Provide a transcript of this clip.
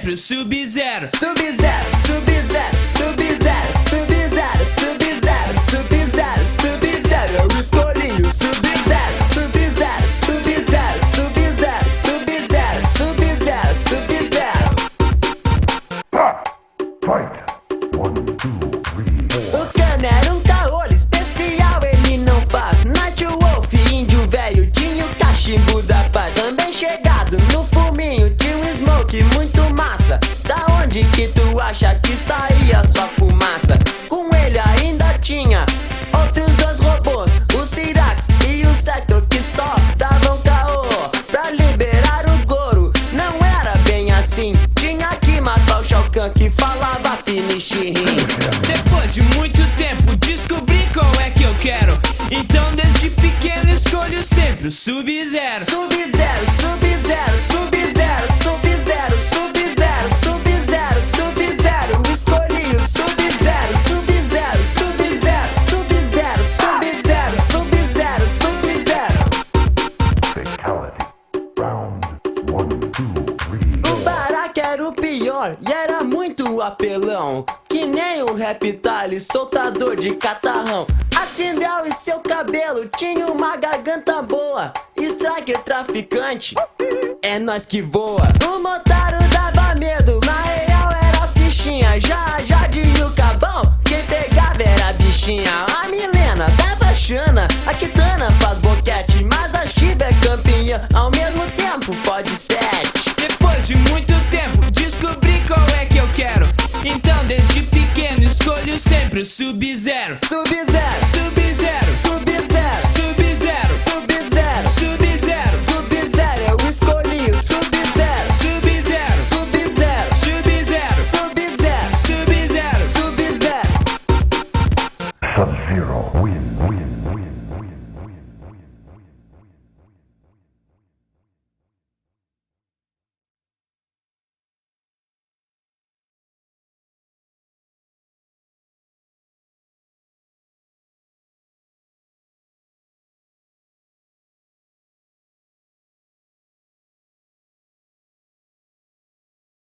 sempre o Sub-Zero. Sub-Zero, Sub-Zero, Sub-Zero, Sub-Zero, Sub-Zero, Sub-Zero, Sub-Zero. Eu escolhi o Sub-Zero, Sub-Zero, Sub-Zero, Sub-Zero, Sub-Zero, Sub-Zero, Sub-Zero. Fight! 1, 2, 3, 4. O Kano era um caolho especial, ele não faz Night Wolf, índio velho, tinha o cachimbo da paz. Também chegado no fuminho, tinha um smoke muito massa. Da onde que tu acha que saía sua fumaça? Com ele ainda tinha outros dois robôs, o Cyrax e o Sector, que só davam caô pra liberar o Goro. Não era bem assim, tinha que matar o Shao Kahn que falava finish him. Depois de muito tempo descobri qual é que eu quero. Então desde pequeno escolho sempre o Sub-Zero. Sub-Zero, Sub-Zero, Sub-Zero, Sub-Zero, Sub-Zero, Sub-Zero, Sub-Zero. Escolhi o Sub-Zero, Sub-Zero, Sub-Zero, Sub-Zero, Sub-Zero, Sub-Zero, Sub-Zero. Fatality. Round 1, 2, 3. O Baraka era o pior e era muito apelão. Que nem o Reptile, soltador de catarrão. Acendeu e seu cabelo tinha uma garganta boa. Striker traficante, é nós que voa. O Motaro dava medo, na real era fichinha. Já de Yucabão, quem pegava era a bichinha. A Milena dava chana, a Kitana faz boquete, mas a Shiva é campeã, ao mesmo tempo pode 7. Depois de muito tempo descobri qual é que eu quero. Então desde pequeno escolho sempre o Sub-Zero. Sub-Zero, Sub-Zero, Sub-Zero, Sub-Zero, Sub-Zero, Sub-Zero, Sub-Zero. Eu escolhi o Sub-Zero, Sub-Zero, Sub-Zero, Sub-Zero, Sub-Zero, Sub-Zero. Sub-Zero. Sub-Zero. Win.